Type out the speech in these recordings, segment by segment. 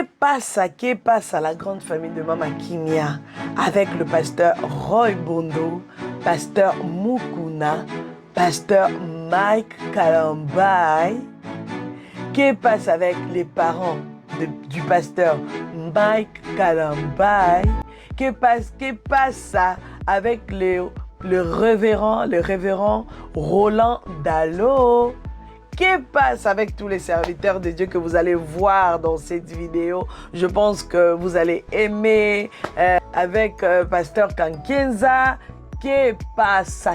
Que passe à la grande famille de Mama Kimia avec le pasteur Roy Bondo, pasteur Mukuna, pasteur Mike Kalambay? Que passe avec les parents du pasteur Mike Kalambay? Que passe ça avec le révérend Roland Dallot? Que passe avec tous les serviteurs de Dieu que vous allez voir dans cette vidéo? Je pense que vous allez aimer avec pasteur Kankenza. Que passe?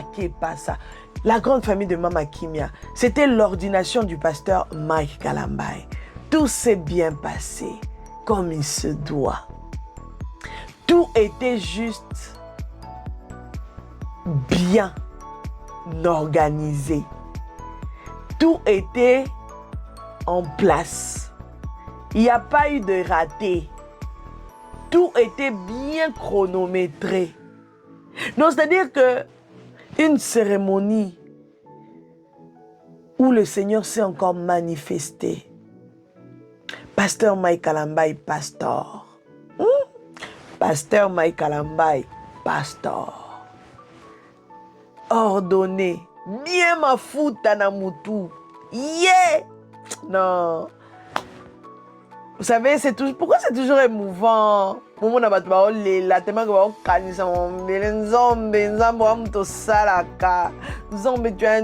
La grande famille de Mama Kimia, c'était l'ordination du pasteur Mike Kalambay. Tout s'est bien passé comme il se doit. Tout était juste bien organisé. Tout était en place. Il n'y a pas eu de raté. Tout était bien chronométré. Donc, c'est-à-dire que une cérémonie où le Seigneur s'est encore manifesté. Pasteur Mike Kalambay, pasteur. Pasteur Mike Kalambay, pasteur. Ordonné. Bien ma fouta na mutu. Yeah! Non. Vous savez, pourquoi c'est toujours émouvant? Nous sommes tu es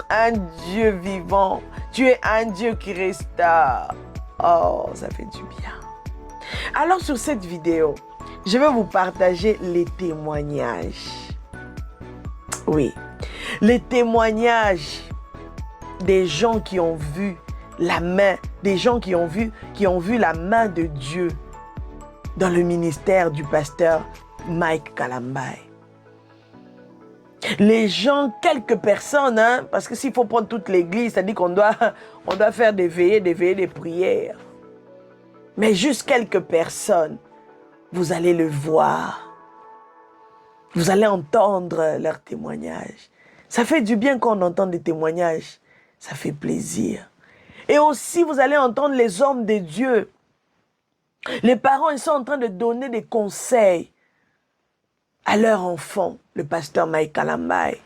un Dieu vivant. Tu es un Dieu qui restaure. Oh, ça fait du bien. Alors sur cette vidéo, je vais vous partager les témoignages. Oui, les témoignages des gens qui ont vu la main, des gens qui ont vu la main de Dieu dans le ministère du pasteur Mike Kalambay. Les gens, quelques personnes, hein, parce que s'il faut prendre toute l'église, ça dit qu'on doit faire des veillées, des prières. Mais juste quelques personnes, vous allez le voir. Vous allez entendre leurs témoignages. Ça fait du bien qu'on entende des témoignages. Ça fait plaisir. Et aussi, vous allez entendre les hommes de Dieu. Les parents, ils sont en train de donner des conseils à leur enfant, le pasteur Mike Kalambay.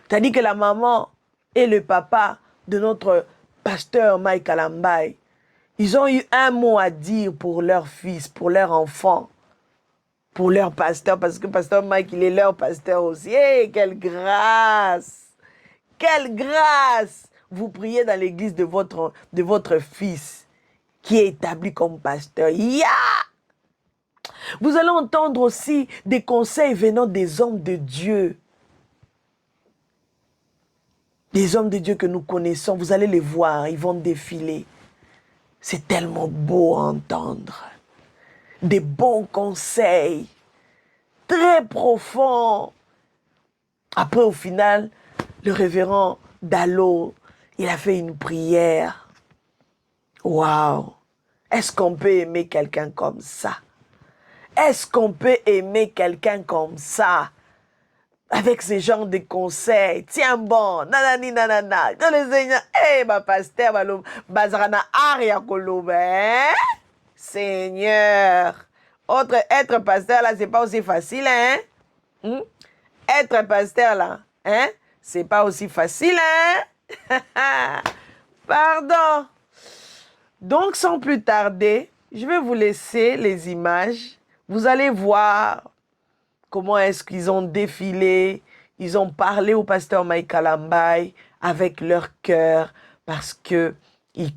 C'est-à-dire que la maman et le papa de notre pasteur Mike Kalambay, ils ont eu un mot à dire pour leur fils, pour leur enfant, pour leur pasteur, parce que pasteur Mike, il est leur pasteur aussi. Hey, quelle grâce! Quelle grâce! Vous priez dans l'église de votre fils qui est établi comme pasteur. Yeah! Vous allez entendre aussi des conseils venant des hommes de Dieu. Des hommes de Dieu que nous connaissons, vous allez les voir, ils vont défiler. C'est tellement beau à entendre. Des bons conseils, très profonds. Après, au final, le révérend Dallot, il a fait une prière. Waouh! Est-ce qu'on peut aimer quelqu'un comme ça? Est-ce qu'on peut aimer quelqu'un comme ça? Avec ce genre de conseils. Tiens bon, nanani nanana. Quand le Seigneur, ma pasteur, bazarana aria kolobe, Seigneur. Être pasteur là, c'est pas aussi facile, hein? Être pasteur là, hein? C'est pas aussi facile, hein? Pardon. Donc, sans plus tarder, je vais vous laisser les images. Vous allez voir comment est-ce qu'ils ont défilé. Ils ont parlé au pasteur Mike Kalambay avec leur cœur parce qu'ils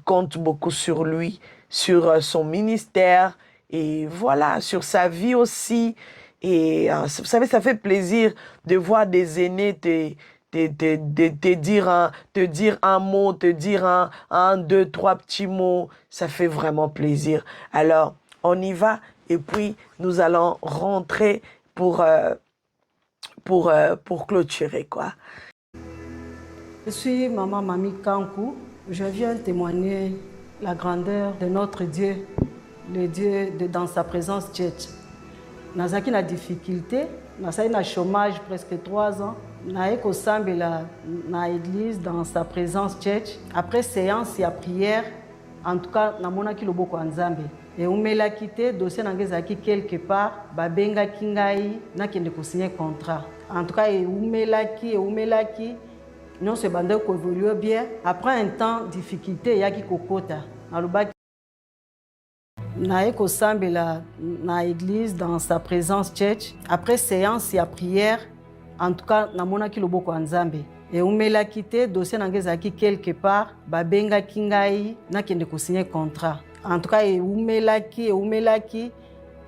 comptent beaucoup sur lui, sur son ministère et voilà, sur sa vie aussi. Et vous savez, ça fait plaisir de voir des aînés te dire un mot, te dire un, deux, trois petits mots. Ça fait vraiment plaisir. Alors, on y va et puis nous allons rentrer pour clôturer, quoi. Je suis Maman Mami Kankou. Je viens témoigner la grandeur de notre Dieu, le Dieu dans sa présence tchèque. Dans une difficulté, dans un chômage presque 3 ans, dans l'église, dans sa présence tchèque. Après séance, il y a prière En tout cas, namonaki loboko ya Nzambe. Eumelaki te, dossier nange ezalaki quelque part, babengaki ngai nakende kosigner contrat. En tout cas, eumelaki, nyonso ebandaki koévolue bien. Après un temps, difficulté eyaki kokota. Nalobaki naye kosambela na église dans sa présence church. Après séance ya prière, en tout cas, namonaki loboko ya Nzambe. Eumelaki te, dossier nange ezalaki quelque part, babengaki ngai nakende kosigner contrat. En tout cas, eumelaki,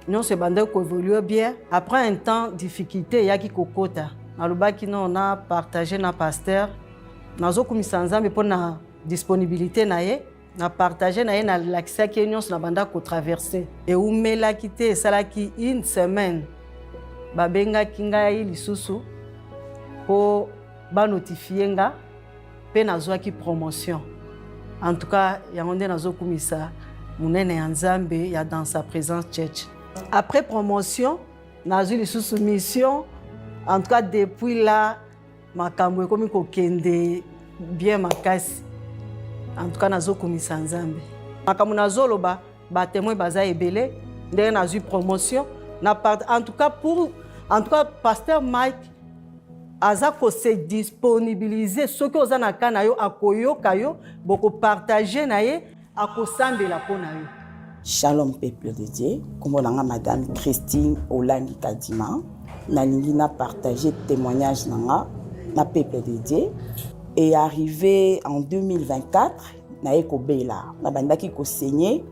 nyonso ebandaki koévolue bien. Après un temps, difficulté eyaki kokota. Nalobaki non, on a partagé na pasteur. Nazokumisa Nzambe mpo na disponibilité na ye. Na partagé na ye na lakisaki nyonso na bandaki kotraverse. Eumelaki te, esalaki une semaine. Babengaki ngai lisusu mpo banotifie nga mpe nazwaki promotion. En tout cas, yango nde nazokumisa munene ya Nzambe ya dans sa présence church. Après promotion, nazwi lisusu mission. En tout cas, depuis là, makambo ekomi kokende bien makasi. En tout cas, nazokumisa Nzambe. Makambo nazoloba batémoin baza ebele ndenge nazwi promotion. En tout cas, pasteur Mike aza ko se disponibiliser ce que oza na kana yo akoyoka yo boko partager na ye akosambela pona yo. Shalom peuple de Dieu, comme on a madame Christine Olangi Kadima, nalingi na partager témoignage na peuple de Dieu et arrivé en 2024 na ekobela na bandaki ko saigner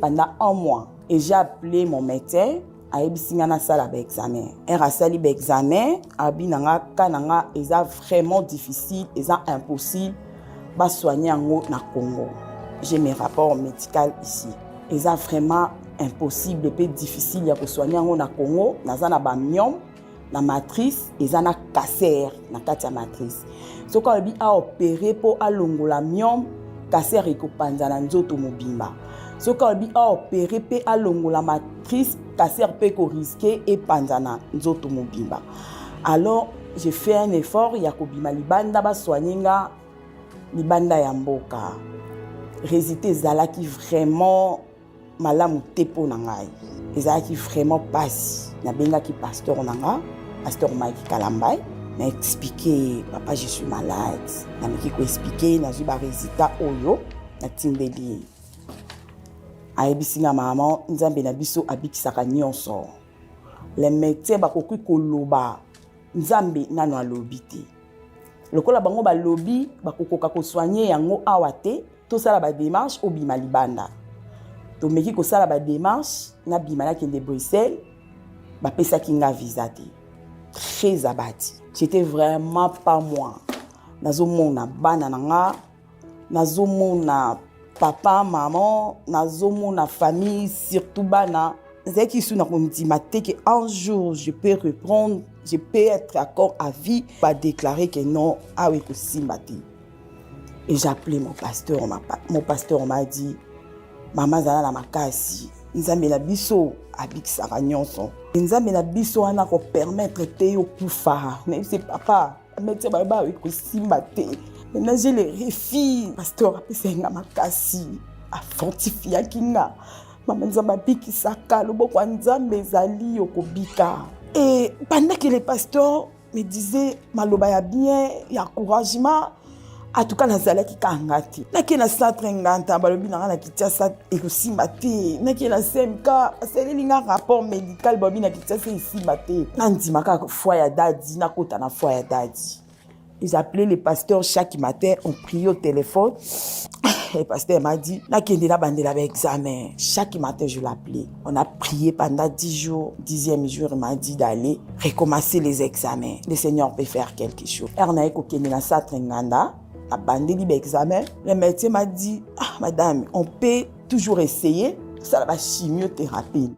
pendant un mois et j'ai appelé mon médecin a ebisinga na sala ba examen. Sali ba examen abi nanga kananga eza vraiment difficile, eza impossible ba soigner ngo na Congo. J'ai mes rapports médicaux ici. Eza vraiment impossible et difficile ya ko soigner ngo na Congo, naza na ba myome na matrice, eza na cancer na kati ya matrice. Soko abi a opérer pour alongola myome, cancer ekopanza na nzoto mobimba. Soko abi a opérer pe alongola matrice, cancer peut risquer et panzana nzoto mobimba. Alors j'ai fait un effort ya kobima libanda ba soigner libanda ya mboka. Résultat zalaki vraiment malamu tepo na ngai. Ezalaki vraiment pasi. Na benga ki pasteur nanga, pasteur Mike Kalambay, m'a expliqué papa je suis malade. Na meki ko expliquer na zuba résultat oyo na timbeli. Ayebisinga maman Nzambe na biso abikisaka nyonso. Les médecins bakoki koloba Nzambe nano alobi te. Lokola bango ba lobi bakokoka ko soigner yango awate to sala ba démarche obima libanda. To meki ko sala ba démarche na bima na kende Bruxelles ba pesa kinga visa te. Très abattu. C'était vraiment pas moi. Nazomona bana nanga, nazomona papa, maman, nazomona famille, surtout bana. C'est qui sont dans mon que un jour je peux reprendre, je peux être d'accord à vie, pas déclarer que non, ah oui, que si matin. Et j'ai appelé mon pasteur, m'a dit, maman zala na makasi, nzambe na biso abikisaka nyonso. Nzambe na biso ana ko permettre te yo kufa. Mais c'est papa, médecin ba oui que si matin. Maintenant j'ai les refis, pasteur apesenga makasi, a fortifier kinga. Maman nzamba bikisaka loboko nzambe zali yokobika. Et pendant que le pasteur me disait maloba ya bien, ya encouragement, en tout cas nazalaki kangati. Naki na centre nganta balobi na kitia sa ekosimba te. Naki na semka aseleli nga rapport médical balobi na kitia sa isimba te. Nandimaka foi ya dadi na kota na foi ya dadi. Ils appelaient le pasteur chaque matin, on priait au téléphone. Le pasteur m'a dit, examen. Chaque matin, je l'appelais. On a prié pendant 10 jours. 10e jour, il m'a dit d'aller recommencer les examens. Le Seigneur peut faire quelque chose. Le médecin m'a dit, madame, on peut toujours essayer. Ça va chimiothérapie.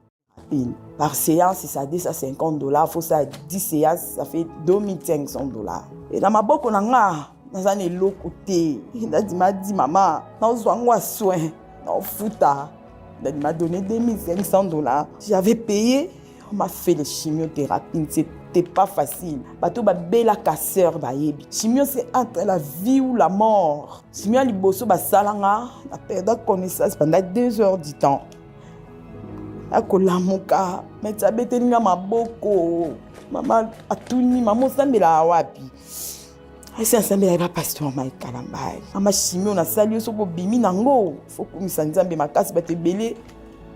Par séance, ça dit ça $50. Faut ça 10 séances, ça fait $2500. Et dans ma boque, on a un lot côté. Il m'a dit, maman, on a soin, on fouta. Il m'a donné $2500. J'avais payé, on m'a fait les chimiothérapies. C'est c'était pas facile. Bato ba bela casseur ba yebi. Chimio c'est entre la vie ou la mort. Chimio liboso ba salanga, na perdu connaissance pendant 2 heures du temps. Akolamuka, mais ça betelinga maboko. Maman atuni, maman sambela wapi. Ese asambela ba pasteur Mike Kalambay. Mama Chimio na sali so ko bimi nango. Faut ko misanzambe makasi ba tebele.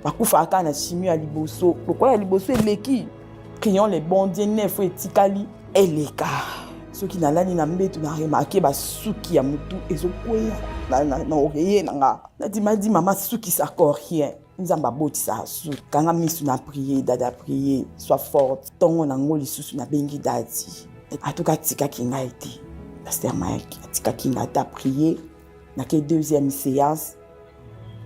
Bakufa aka na Chimio ya liboso. Pourquoi ya liboso eleki? Prions les bons dieux neuf et tikali eleka. Ceux qui n'alani na mbetu na remarqué ba suki ya mutu ezokwea na oreiller nanga. Na di mama suki ça corps rien. Nzamba boti sa su. Kanga misu na prier, dada prier, sois forte. Tongo na ngoli susu na bengi dadi. Atuka tika kinga ete. Pasteur Mike tika kinga ta prier. Na ke deuxième séance.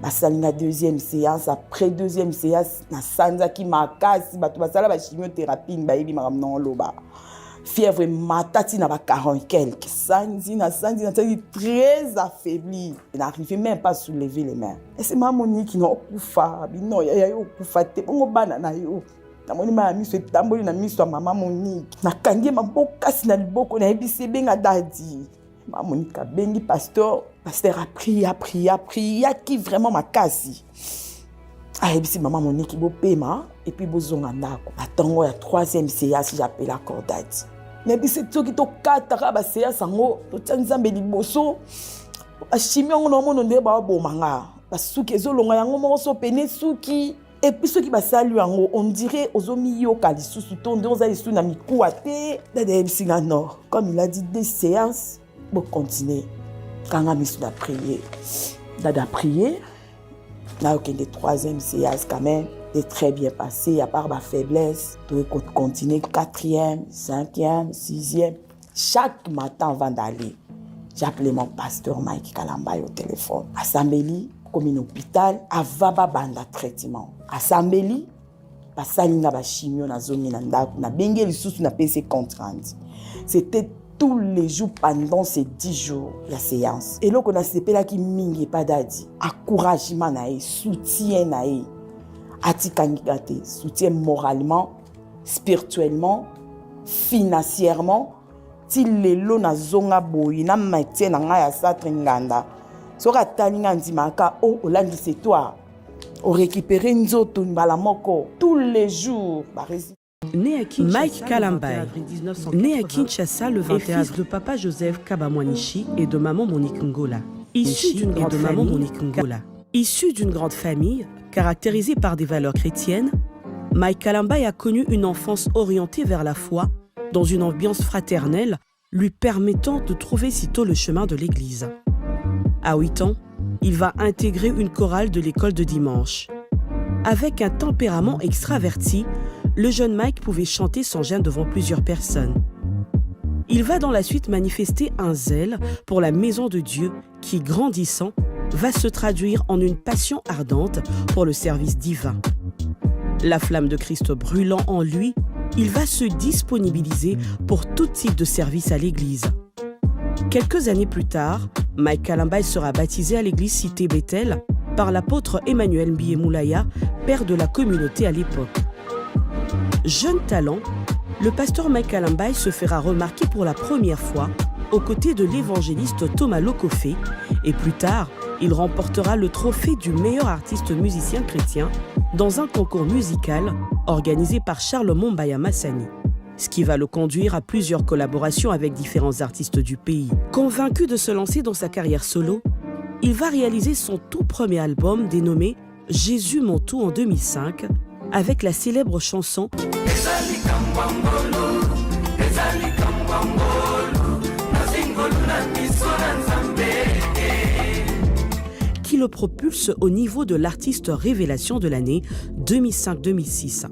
Basalinga deuxième séance, après deuxième séance, na sanza ki makasi, bato basala ba chimiothérapie, ba yebi makamnon loba. Fièvre matati na ba 40 quelques. Sanzi très affaibli. Il n'arrivait même pas à soulever les mains. Et c'est ma Monique qui n'a pas non, ya yo kufa te bongo bana na yo. Na moni ma mi so tamboli na mi so mama Monique. Na kangi maboka sina liboko na ebisi benga dadi. Ma Monique bengi pasteur a prié, qui vraiment m'a cassé. Ah, et puis maman Monique bo paiement et puis bozonga ndako. Attends, la 3e séance j'appelle la cordati. Mais puis c'est tout qui to 4 ba séance ngo, to tsanzambe liboso. Ba chimio no mono nde ba bo manga. Ba suki ezolonga yango mo so pene suki. Et puis ceux qui ba salu yango, on dirait ozomi yo kalisusu tonde on za isu na mikuate. Dada ebsinga nord. Comme il a dit des séances, bon continuer. Quand on a mis la prière, dada prier, là aucun des 3e séance quand même, c'est très bien passé, à part ma faiblesse, de continuer 4e, 5e, 6e. Chaque matin avant d'aller, j'appelais mon pasteur Mike Kalambay au téléphone. À Sambeli, comme un hôpital, à Vaba Banda traitement. À Sambeli, Passalinga ba chimio na zone na ndako, na bengi lisusu na PC compte-rendu. C'était tous les jours pendant ces 10 jours la séance. Et là qu'on a sepé là qui mingi pas dadi, encouragement nae, soutien nae, atikangate, soutien moralement, spirituellement, financièrement. Ti lelo na zonga boyi na maitien na nga ya satringanda. Soka talinga ndimaka o olandi c'est toi. O récupérer nzoto mbala moko tous les jours ba Mike Kalambay, né à Kinshasa le 21 fils de papa Joseph Kabamwanishi et de maman Monique Ngola. Issu d'une grande famille caractérisée par des valeurs chrétiennes, Mike Kalambay a connu une enfance orientée vers la foi dans une ambiance fraternelle lui permettant de trouver sitôt le chemin de l'église. À 8 ans, il va intégrer une chorale de l'école de dimanche. Avec un tempérament extraverti, le jeune Mike pouvait chanter sans gêne devant plusieurs personnes. Il va dans la suite manifester un zèle pour la maison de Dieu qui, grandissant, va se traduire en une passion ardente pour le service divin. La flamme de Christ brûlant en lui, il va se disponibiliser pour tout type de service à l'église. Quelques années plus tard, Mike Kalambay sera baptisé à l'église Cité Bethel par l'apôtre Emmanuel Mbiyemoulaya, père de la communauté à l'époque. Jeune talent, le pasteur Mike Kalambay se fera remarquer pour la première fois aux côtés de l'évangéliste Thomas Lokofé et plus tard, il remportera le trophée du meilleur artiste musicien chrétien dans un concours musical organisé par Charles Mombaya Massani, ce qui va le conduire à plusieurs collaborations avec différents artistes du pays. Convaincu de se lancer dans sa carrière solo, il va réaliser son tout premier album dénommé « Jésus mon tout » en 2005 avec la célèbre chanson qui le propulse au niveau de l'artiste révélation de l'année 2005-2006.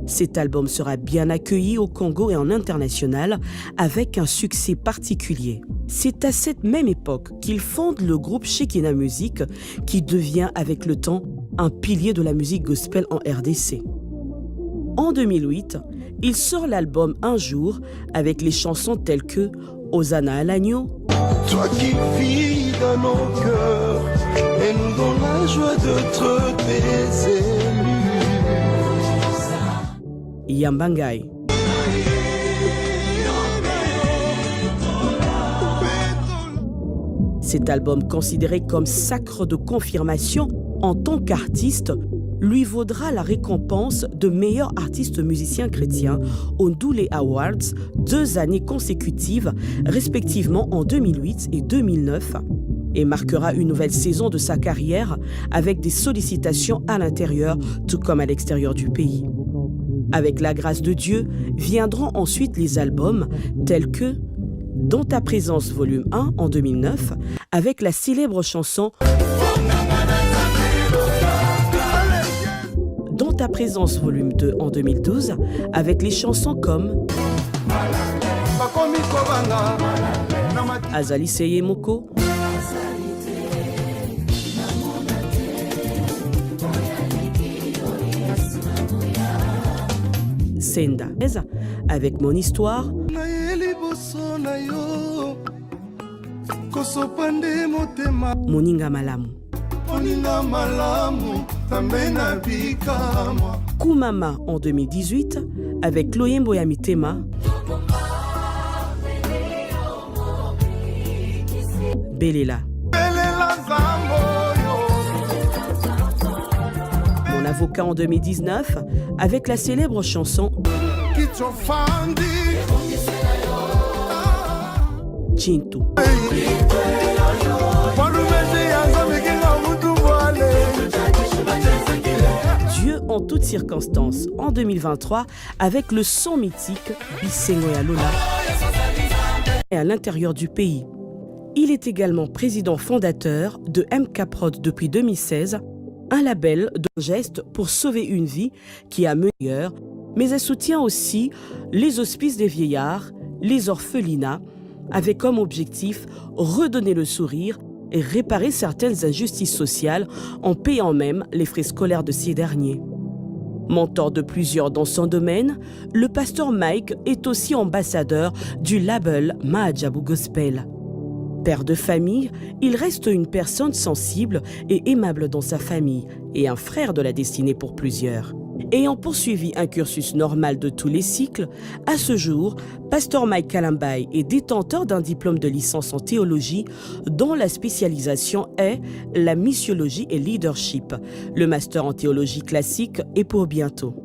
Cet album sera bien accueilli au Congo et en international avec un succès particulier. C'est à cette même époque qu'il fonde le groupe Shekinah Music qui devient avec le temps un pilier de la musique gospel en RDC. En 2008, il sort l'album Un jour avec les chansons telles que Hosanna à l'agneau, toi qui vis dans nos cœurs et nous dans la joie d'être tes élus. Yambangai. Cet album, considéré comme sacre de confirmation en tant qu'artiste, lui vaudra la récompense de meilleur artiste musicien chrétien aux Ndoulle Awards 2 années consécutives, respectivement en 2008 et 2009, et marquera une nouvelle saison de sa carrière avec des sollicitations à l'intérieur tout comme à l'extérieur du pays. Avec la grâce de Dieu viendront ensuite les albums tels que Dans ta présence volume 1 en 2009 avec la célèbre chanson Dans ta présence volume 2 en 2012 avec les chansons comme Azali Seye Moko, Senda avec Mon Histoire, Moninga Malamu, Kumama en 2018 avec Loyembo ya Mitema, Belela, Mon avocat en 2019 avec la célèbre chanson Chintu. Dieu en toutes circonstances en 2023 avec le son mythique Bisengo ya Lola et à l'intérieur du pays. Il est également président fondateur de MK Prod depuis 2016, un label de gestes pour sauver une vie qui a meilleur, mais elle soutient aussi les hospices des vieillards, les orphelinats, avec comme objectif redonner le sourire et réparer certaines injustices sociales en payant même les frais scolaires de ces derniers. Mentor de plusieurs dans son domaine, le pasteur Mike est aussi ambassadeur du label Mahajabu Gospel. Père de famille, il reste une personne sensible et aimable dans sa famille et un frère de la destinée pour plusieurs. Ayant poursuivi un cursus normal de tous les cycles, à ce jour, Pasteur Mike Kalambaye est détenteur d'un diplôme de licence en théologie dont la spécialisation est la missiologie et leadership. Le master en théologie classique est pour bientôt.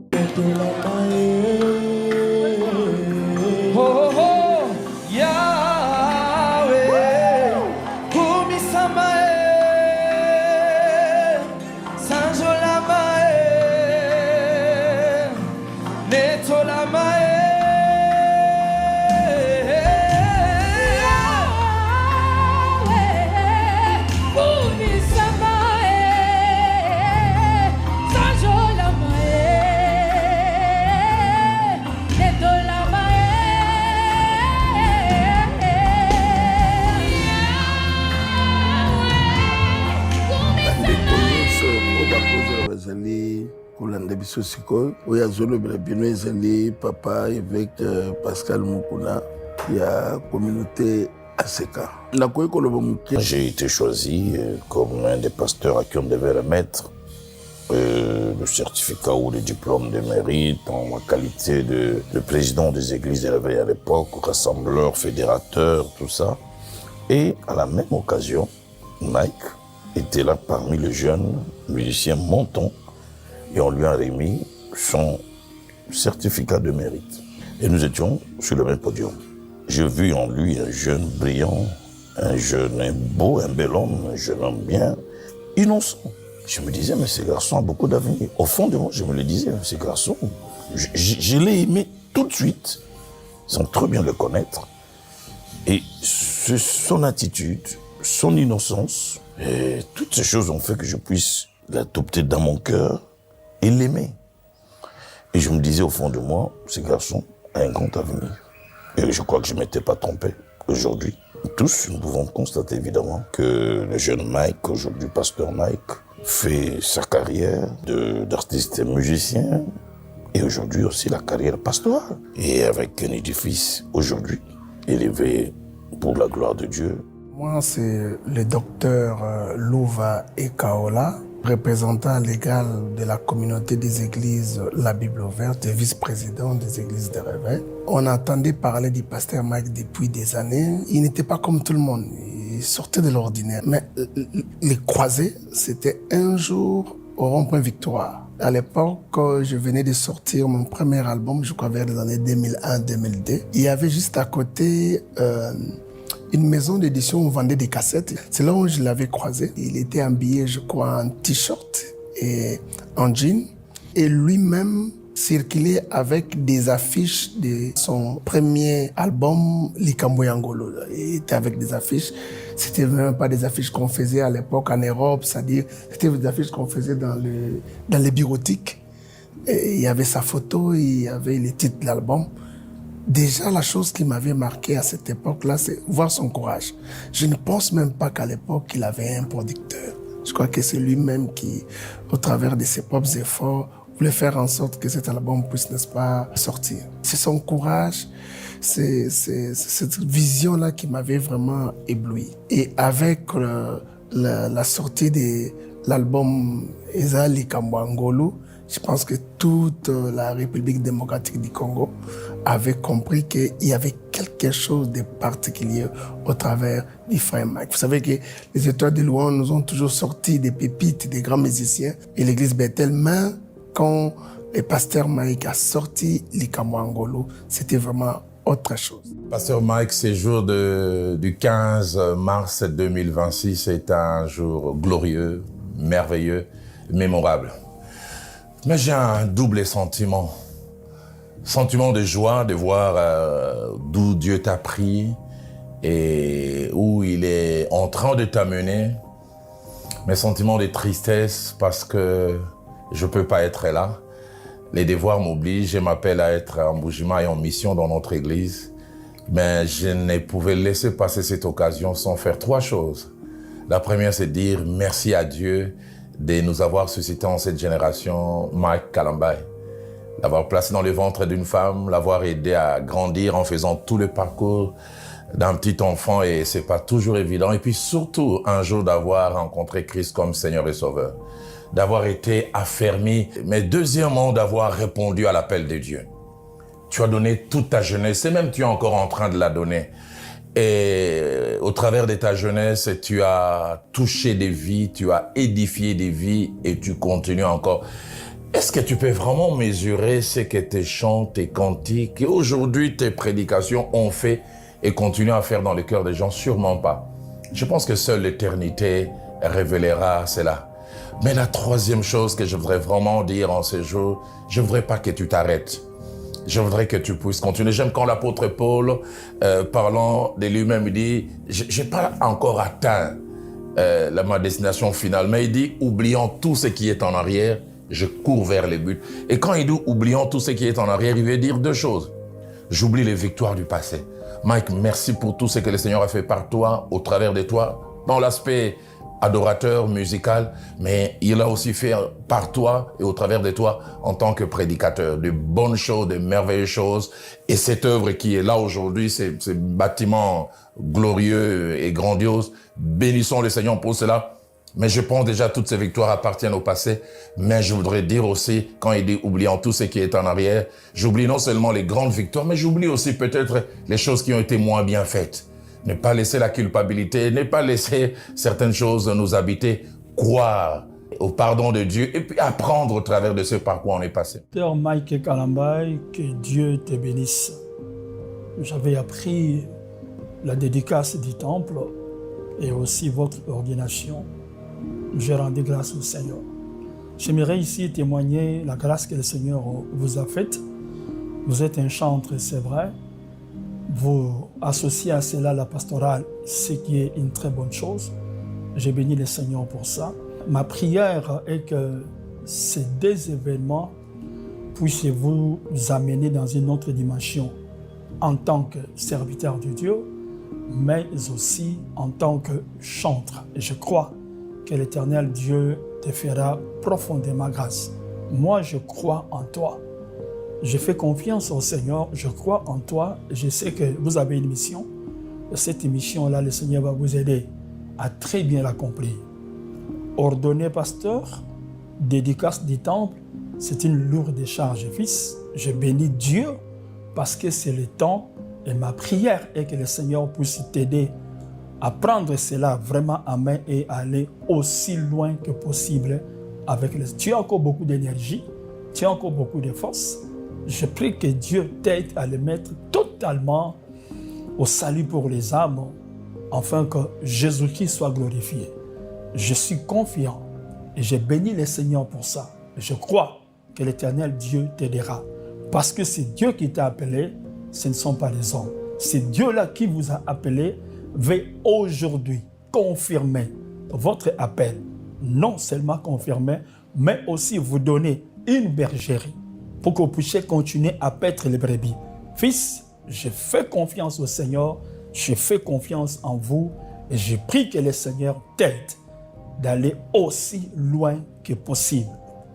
Papa évêque Pascal Mukuna, il y a communauté ACK. J'ai été choisi comme un des pasteurs à qui on devait remettre le certificat ou le diplôme de mérite en ma qualité de président des églises élevées à l'époque, rassembleur, fédérateur, tout ça. Et à la même occasion, Mike était là parmi les jeunes musiciens montants et on lui a remis son certificat de mérite. Et nous étions sur le même podium. J'ai vu en lui un jeune brillant, un jeune beau, un bel homme, un jeune homme bien, innocent. Je me disais, mais ce garçon a beaucoup d'avenir. Au fond de moi, je me le disais, ce garçon, je l'ai aimé tout de suite, sans trop bien le connaître. Et son attitude, son innocence, et toutes ces choses ont fait que je puisse l'adopter dans mon cœur et l'aimer. Et je me disais au fond de moi, ce garçon a un grand avenir. Et je crois que je ne m'étais pas trompé. Aujourd'hui, tous, nous pouvons constater évidemment que le jeune Mike, aujourd'hui pasteur Mike, fait sa carrière d'artiste et musicien et aujourd'hui aussi la carrière pastorale. Et avec un édifice aujourd'hui élevé pour la gloire de Dieu. Moi, c'est le docteur Louva Ekaola. représentant légal de la communauté des églises La Bible ouverte et vice-président des églises de réveil. On entendait parler du pasteur Mike depuis des années. Il n'était pas comme tout le monde. Il sortait de l'ordinaire. Mais les croisés, c'était un jour au rond-point Victoire. À l'époque, je venais de sortir mon premier album, je crois vers les années 2001-2002. Il y avait juste à côté une maison d'édition où on vendait des cassettes. C'est là où je l'avais croisé. Il était habillé, je crois, en t-shirt et en jean. Et lui-même circulait avec des affiches de son premier album, Likambo Yangolo. Il était avec des affiches. C'était même pas des affiches qu'on faisait à l'époque en Europe, c'est-à-dire c'était des affiches qu'on faisait dans les bureautiques. Et il y avait sa photo, il y avait les titres de l'album. Déjà, la chose qui m'avait marqué à cette époque-là, c'est voir son courage. Je ne pense même pas qu'à l'époque, il avait un producteur. Je crois que c'est lui-même qui, au travers de ses propres efforts, voulait faire en sorte que cet album puisse, n'est-ce pas, sortir. C'est son courage, c'est cette vision-là qui m'avait vraiment ébloui. Et avec la sortie de l'album Eza Likambo Yangolo, je pense que toute la République démocratique du Congo avait compris qu'il y avait quelque chose de particulier au travers du frère Mike. Vous savez que les étoiles de louange nous ont toujours sorti des pépites, des grands musiciens et l'église Bethel, mais quand le pasteur Mike a sorti Likambo Yangolo, c'était vraiment autre chose. Pasteur Mike, ce jour du 15 mars 2026 est un jour glorieux, merveilleux, mémorable. Mais j'ai un double sentiment. Sentiment de joie de voir d'où Dieu t'a pris et où il est en train de t'amener. Mais sentiment de tristesse parce que je ne peux pas être là. Les devoirs m'obligent, je m'appelle à être en Boujima et en mission dans notre église. Mais je ne pouvais laisser passer cette occasion sans faire trois choses. La première, c'est dire merci à Dieu de nous avoir suscité en cette génération Mike Kalambaye. L'avoir placé dans le ventre d'une femme, l'avoir aidé à grandir en faisant tout le parcours d'un petit enfant et c'est pas toujours évident. Et puis surtout, un jour d'avoir rencontré Christ comme Seigneur et Sauveur. D'avoir été affermi, mais deuxièmement, d'avoir répondu à l'appel de Dieu. Tu as donné toute ta jeunesse et même tu es encore en train de la donner. Et au travers de ta jeunesse, tu as touché des vies, tu as édifié des vies et tu continues encore. Est-ce que tu peux vraiment mesurer ce que tes chants, tes cantiques et aujourd'hui tes prédications ont fait et continuent à faire dans le cœur des gens? Sûrement pas. Je pense que seule l'éternité révélera cela. Mais la troisième chose que je voudrais vraiment dire en ce jour, je voudrais pas que tu t'arrêtes. Je voudrais que tu puisses continuer. J'aime quand l'apôtre Paul, parlant de lui-même, il dit « j'ai pas encore atteint ma destination finale », mais il dit « oubliant tout ce qui est en arrière, je cours vers les buts ». Et quand il dit « oubliant tout ce qui est en arrière », il veut dire deux choses. J'oublie les victoires du passé. Mike, merci pour tout ce que le Seigneur a fait par toi, au travers de toi, dans l'aspect adorateur, musical, mais il a aussi fait par toi et au travers de toi en tant que prédicateur de bonnes choses, de merveilleuses choses. Et cette œuvre qui est là aujourd'hui, ce bâtiment glorieux et grandiose, bénissons le Seigneur pour cela. Mais je pense déjà toutes ces victoires appartiennent au passé. Mais je voudrais dire aussi, quand il dit oubliant tout ce qui est en arrière, j'oublie non seulement les grandes victoires, mais j'oublie aussi peut-être les choses qui ont été moins bien faites. Ne pas laisser la culpabilité, ne pas laisser certaines choses nous habiter, croire au pardon de Dieu et puis apprendre au travers de ce parcours on est passé. Pasteur Mike Kalambaye, que Dieu te bénisse. J'avais appris la dédicace du temple et aussi votre ordination. Je rendais grâce au Seigneur. J'aimerais ici témoigner la grâce que le Seigneur vous a faite. Vous êtes un chantre, c'est vrai. Vous associez à cela la pastorale, ce qui est une très bonne chose. J'ai béni le Seigneur pour ça. Ma prière est que ces deux événements puissent vous amener dans une autre dimension en tant que serviteur de Dieu, mais aussi en tant que chantre. Et je crois que l'Éternel Dieu te fera profondément grâce. Moi, je crois en toi. Je fais confiance au Seigneur, je crois en toi, je sais que vous avez une mission. Cette mission-là, le Seigneur va vous aider à très bien l'accomplir. ordonné pasteur, dédicace du temple, c'est une lourde charge, fils. Je bénis Dieu parce que c'est le temps et ma prière est que le Seigneur puisse t'aider à prendre cela vraiment à main et aller aussi loin que possible avec les... Tu as encore beaucoup d'énergie, tu as encore beaucoup de force. Je prie que Dieu t'aide à le mettre totalement au salut pour les âmes, afin que Jésus-Christ soit glorifié. Je suis confiant et je bénis le Seigneur pour ça. Je crois que l'Éternel Dieu t'aidera. Parce que c'est Dieu qui t'a appelé, ce ne sont pas les hommes. C'est Dieu-là qui vous a appelé, veut aujourd'hui confirmer votre appel. Non seulement confirmer, mais aussi vous donner une bergerie pour que vous puissiez continuer à paître les brebis. Fils, je fais confiance au Seigneur, je fais confiance en vous et je prie que le Seigneur t'aide d'aller aussi loin que possible.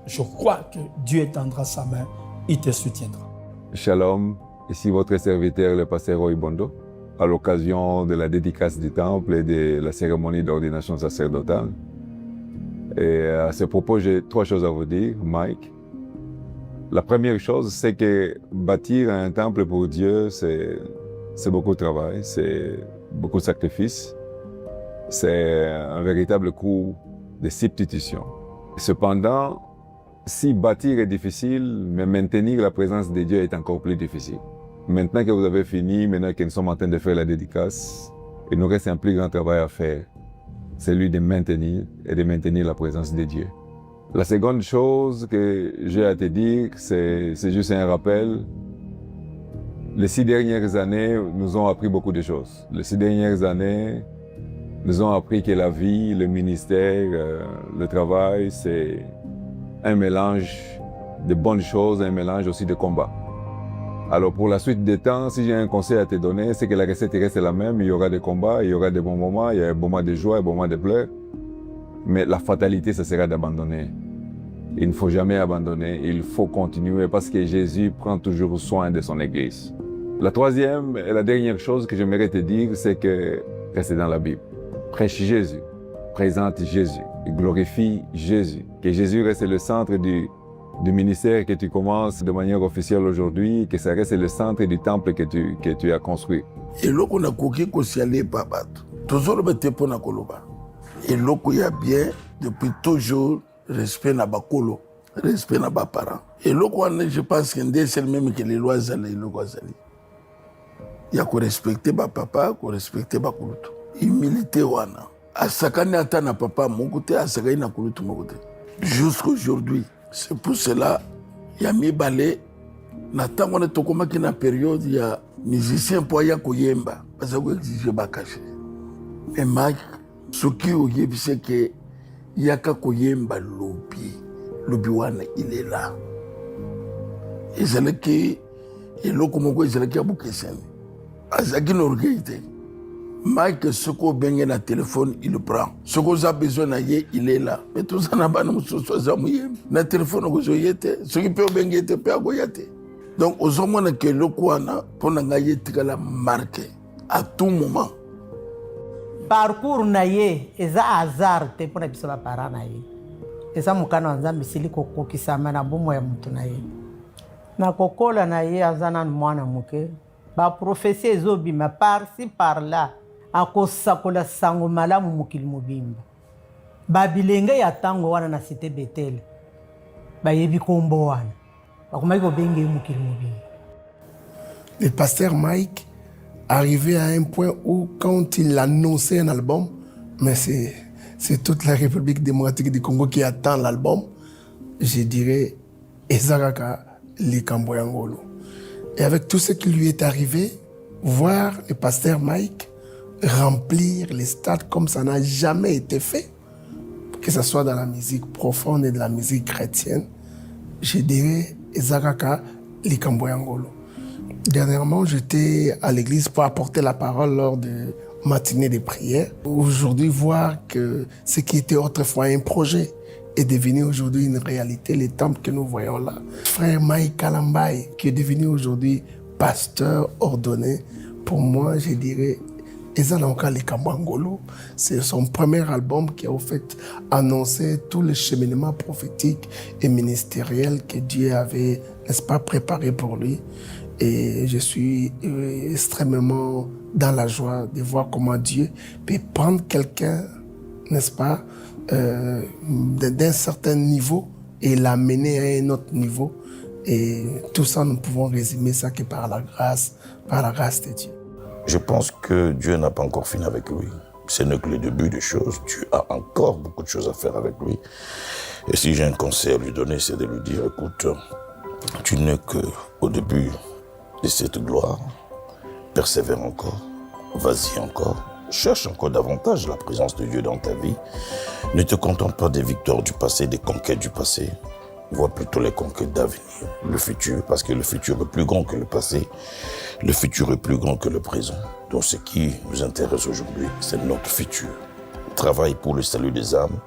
Je crois que Dieu étendra sa main, il te soutiendra. Shalom, ici votre serviteur, le pasteur Roy Bondo, à l'occasion de la dédicace du temple et de la cérémonie d'ordination sacerdotale. Et à ce propos, j'ai 3 choses à vous dire, Mike. La première chose, c'est que bâtir un temple pour Dieu, c'est beaucoup de travail, c'est beaucoup de sacrifices. C'est un véritable coup de substitution. Cependant, si bâtir est difficile, mais maintenir la présence de Dieu est encore plus difficile. Maintenant que vous avez fini, maintenant que nous sommes en train de faire la dédicace, il nous reste un plus grand travail à faire, celui de maintenir la présence de Dieu. La seconde chose que j'ai à te dire, c'est juste un rappel. Les 6 dernières années nous ont appris beaucoup de choses. Les 6 dernières années nous ont appris que la vie, le ministère, le travail, c'est un mélange de bonnes choses, un mélange aussi de combats. Alors pour la suite des temps, si j'ai un conseil à te donner, c'est que la recette reste la même. Il y aura des combats, il y aura des bons moments, il y a un moment de joie, un moment de pleurs. Mais la fatalité, ce sera d'abandonner. Il ne faut jamais abandonner, il faut continuer parce que Jésus prend toujours soin de son Église. La troisième et la dernière chose que j'aimerais te dire, c'est que reste dans la Bible. Prêche Jésus, présente Jésus, glorifie Jésus. Que Jésus reste le centre du ministère que tu commences de manière officielle aujourd'hui, que ça reste le centre du temple que tu as construit. Et là, on a coqué qu'on s'y allait pas battre. Toujours le bête pour Nakoloba. Et là, il y a bien, depuis toujours, respect na bakolo, respect na ba parents. Et là, je pense que c'est le même que les lois zali, il y a qu'on respecter ba papa, qu'on respecter ba kulutu. Humilité wana. Asakani ata na papa mon côté, asakani na kulutu mon côté. Jusqu'aujourd'hui, c'est pour cela, il y a mis balé. Na tango na tokoma ki na période, il y a musicien pour ya koyemba, parce que exige ba caché. Mais Mike, ce qui oyebi c'est que yaka koyemba lobi wana il est là. Ezalaki eloko moko ezalaki ya bokeseni. Azaki na orgueil te. Mike soko benge na téléphone il le prend. Soko za besoin na ye il est là. Mais tout ça na bana musoso za muyemba. Na téléphone ko zoyete, soki pe benge te pe agoyate. Donc ozomona ke eloko wana pona ngaye tikala marqué à tout moment. Parcours na ye eza hasard te mpona biso bapara na ye eza mokano ya nzambe esili kokokisama na bomo ya moto na ye na kokola na ye aza nanu mwana moke baprofesi ezobima par-ci par-là akosakola sango malamu mokili mobimba babilenge ya ntango wana na site betele bayebi kombo wana bakomaki kobenge ye mokili mobimba. Le pasteur Mike arrivé à un point où, quand il annonçait un album, mais c'est toute la République démocratique du Congo qui attend l'album, je dirais Ezaraka Likamboyangolo. Et avec tout ce qui lui est arrivé, voir le pasteur Mike remplir les stades comme ça n'a jamais été fait, que ce soit dans la musique profonde et de la musique chrétienne, je dirais Ezaraka Likamboyangolo. Dernièrement, j'étais à l'église pour apporter la parole lors de matinée de prière. Aujourd'hui, voir que ce qui était autrefois un projet est devenu aujourd'hui une réalité, les temples que nous voyons là. Frère Mike Kalambaye, qui est devenu aujourd'hui pasteur ordonné, pour moi, je dirais, Ezananka Lekambangolo, c'est son premier album qui a au fait annoncé tous les cheminements prophétiques et ministériels que Dieu avait, n'est-ce pas, préparé pour lui. Et je suis extrêmement dans la joie de voir comment Dieu peut prendre quelqu'un, n'est-ce pas, d'un certain niveau et l'amener à un autre niveau. Et tout ça, nous pouvons résumer ça que par la grâce de Dieu. Je pense que Dieu n'a pas encore fini avec lui. Ce n'est que le début des choses. Dieu a encore beaucoup de choses à faire avec lui. Et si j'ai un conseil à lui donner, c'est de lui dire, écoute, tu n'es qu'au début de cette gloire. Persévère encore. Vas-y encore. Cherche encore davantage la présence de Dieu dans ta vie. Ne te contente pas des victoires du passé, des conquêtes du passé. Vois plutôt les conquêtes d'avenir, le futur, parce que le futur est plus grand que le passé. Le futur est plus grand que le présent. Donc ce qui nous intéresse aujourd'hui, c'est notre futur. Travaille pour le salut des âmes.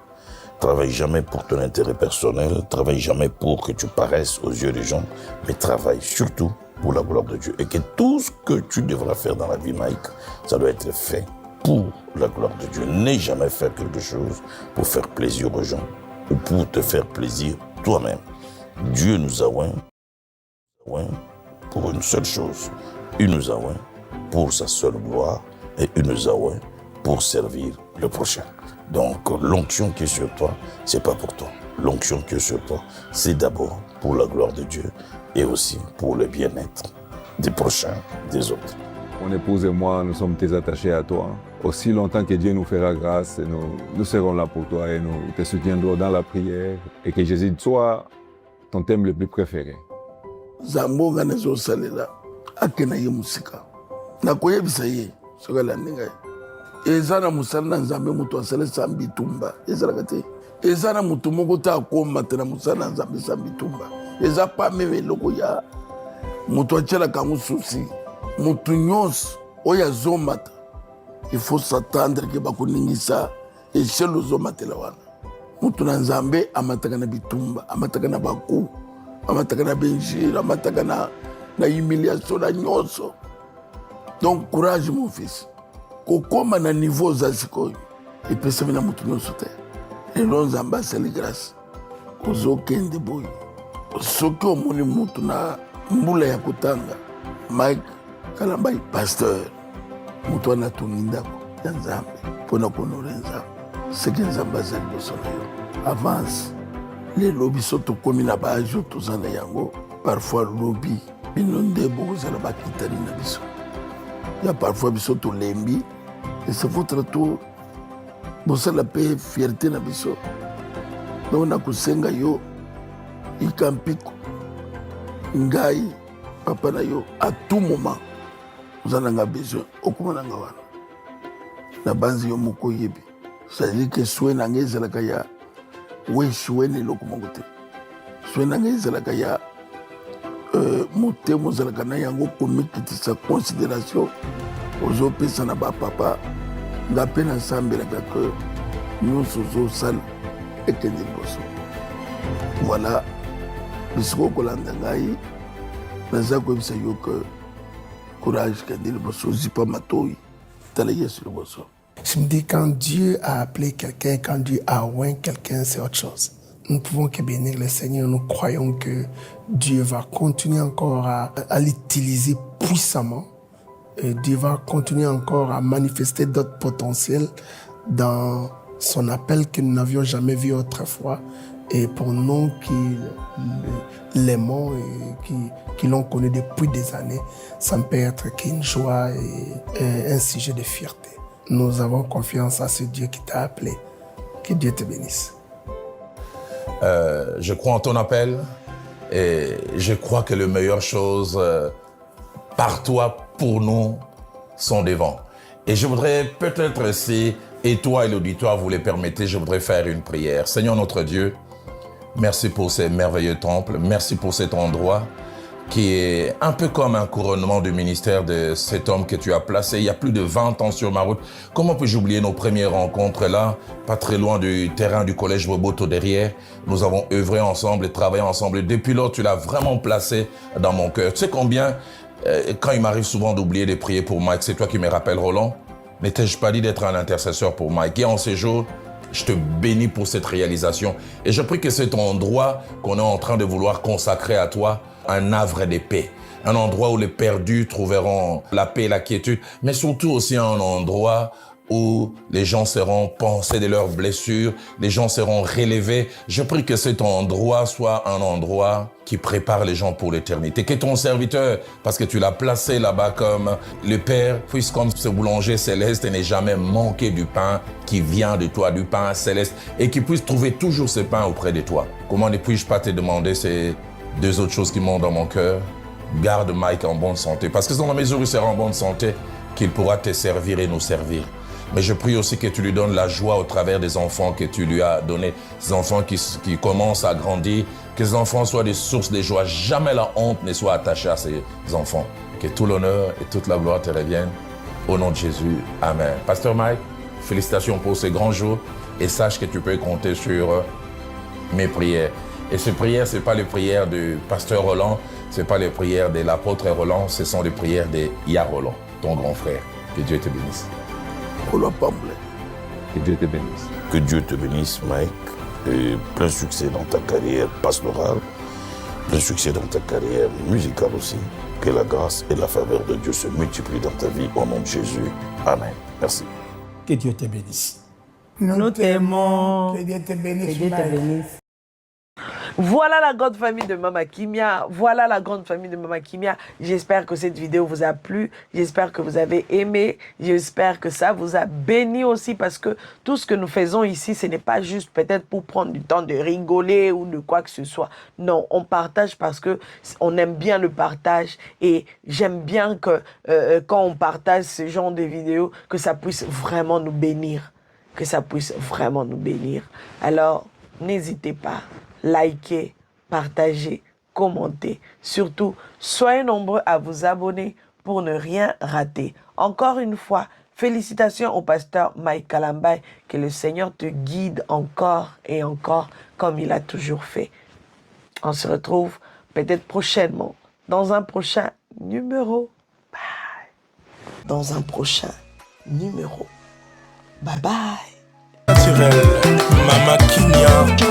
Travaille jamais pour ton intérêt personnel. Travaille jamais pour que tu paraisses aux yeux des gens. Mais travaille surtout pour la gloire de Dieu. Et que tout ce que tu devras faire dans la vie, Mike, ça doit être fait pour la gloire de Dieu. N'aie jamais faire quelque chose pour faire plaisir aux gens ou pour te faire plaisir toi-même. Dieu nous a oint pour une seule chose. Il nous a oint pour sa seule gloire et il nous a oint pour servir le prochain. Donc l'onction qui est sur toi, c'est pas pour toi. L'onction qui est sur toi, c'est d'abord pour la gloire de Dieu et aussi pour le bien-être des prochains, des autres. Mon épouse et moi, nous sommes très attachés à toi. Aussi longtemps que Dieu nous fera grâce, nous serons là pour toi et nous te soutiendrons dans la prière. Et que Jésus soit ton thème le plus préféré. Zambonga nezo salela akena ye musika. Na koyebisa ye sokala ninga. Ezana musala nzambe mutu asale sambi tumba. Ezala kate. Ezana mutu moko ta koma tena musala nzambe sambi tumba. Eza pa meme loko ya mutu achela kangu susi. Mutu nyos oya zomata. Il faut s'attendre que bakuningisa eshelo zomatela wana. Mutu na nzambe amataka na bitumba, amataka na baku, amataka na benjira, amataka na humiliation na nyonso. Donc courage mon fils. Kokoma na niveau za sikoyo. Epesa na mutu nyonso te. Lelo nzambe asali grâce. Ozokende boyo. Soki omoni mutu na mbula ya kotanga. Mike Kalambai pasteur. Mutu wana tongi ndako ya nzambe mpona konore nzambe seke nzambe aza liboso na yo avance lelo biso tokomi na baage toza na yango parfois lobi bino nde bokozala bakitani na biso ya parfois biso tolembi et c'est votre tour bosala mpe fierté na biso donc nakosenga yo ikampiko ngai papa na yo à tout moment vous en avez besoin. Okumana ngawana. Na banzi yo moko yebi. C'est-à-dire que soin nangeza la kaya. We chouene loko mongote. Soin nangeza la kaya. Mote mozala kana yango komikiti sa considération. Ozo pesa na ba papa. Ngape na sambe la que nous sozo sal ekende boso. Voilà. Bisoko kolanda ngai. Naza ko bisa yo que courage, je me dis, quand Dieu a appelé quelqu'un, quand Dieu a oint quelqu'un, c'est autre chose. Nous ne pouvons que bénir le Seigneur. Nous croyons que Dieu va continuer encore à l'utiliser puissamment. Et Dieu va continuer encore à manifester d'autres potentiels dans son appel que nous n'avions jamais vu autrefois. Et pour nous qui l'aimons et qui l'ont connu depuis des années, ça ne peut être qu'une joie et un sujet de fierté. Nous avons confiance à ce Dieu qui t'a appelé. Que Dieu te bénisse. Je crois en ton appel et je crois que les meilleures choses par toi, pour nous, sont devant. Et je voudrais peut-être, si et toi et l'auditoire vous les permettez, je voudrais faire une prière. Seigneur notre Dieu, merci pour ces merveilleux temples. Merci pour cet endroit qui est un peu comme un couronnement du ministère de cet homme que tu as placé il y a plus de 20 ans sur ma route. Comment puis-je oublier nos premières rencontres là, pas très loin du terrain du collège Boboto derrière. Nous avons œuvré ensemble et travaillé ensemble. Et depuis lors, tu l'as vraiment placé dans mon cœur. Tu sais combien, quand il m'arrive souvent d'oublier de prier pour Mike, c'est toi qui me rappelles, Roland. Mais t'ai-je pas dit d'être un intercesseur pour Mike? Et en ces jours, je te bénis pour cette réalisation. Et je prie que cet endroit qu'on est en train de vouloir consacrer à toi, un havre de paix. Un endroit où les perdus trouveront la paix et la quiétude, mais surtout aussi un endroit où les gens seront pansés de leurs blessures, les gens seront relevés. Je prie que cet endroit soit un endroit qui prépare les gens pour l'éternité. Que ton serviteur, parce que tu l'as placé là-bas comme le Père, puisse comme ce boulanger céleste n'ait jamais manqué du pain qui vient de toi, du pain céleste, et qu'il puisse trouver toujours ce pain auprès de toi. Comment ne puis-je pas te demander ces deux autres choses qui montent dans mon cœur? Garde Mike en bonne santé, parce que c'est dans la mesure où il sera en bonne santé qu'il pourra te servir et nous servir. Mais je prie aussi que tu lui donnes la joie au travers des enfants que tu lui as donnés, ces enfants qui commencent à grandir, que ces enfants soient des sources de joie. Jamais la honte ne soit attachée à ces enfants. Que tout l'honneur et toute la gloire te reviennent. Au nom de Jésus, Amen. Pasteur Mike, félicitations pour ces grands jours et sache que tu peux compter sur mes prières. Et ces prières, ce n'est pas les prières du pasteur Roland, ce n'est pas les prières de l'apôtre Roland, ce sont les prières de Ya Roland, ton grand frère. Que Dieu te bénisse. Que Dieu te bénisse. Que Dieu te bénisse, Mike. Et plein succès dans ta carrière pastorale, plein succès dans ta carrière musicale aussi. Que la grâce et la faveur de Dieu se multiplient dans ta vie au nom de Jésus. Amen. Merci. Que Dieu te bénisse. Nous t'aimons. Que Dieu te Que bénisse. Dieu te Mike. bénisse. Voilà la grande famille de Mama Kimia. Voilà la grande famille de Mama Kimia. J'espère que cette vidéo vous a plu. J'espère que vous avez aimé. J'espère que ça vous a béni aussi parce que tout ce que nous faisons ici, ce n'est pas juste peut-être pour prendre du temps de rigoler ou de quoi que ce soit. Non, on partage parce que on aime bien le partage et j'aime bien que quand on partage ce genre de vidéos, que ça puisse vraiment nous bénir. Que ça puisse vraiment nous bénir. Alors, n'hésitez pas. Likez, partagez, commentez. Surtout, soyez nombreux à vous abonner pour ne rien rater. Encore une fois, félicitations au pasteur Mike Kalambaye. Que le Seigneur te guide encore et encore comme il a toujours fait. On se retrouve peut-être prochainement dans un prochain numéro. Bye. Dans un prochain numéro. Bye bye. Naturel, Mama Kimia.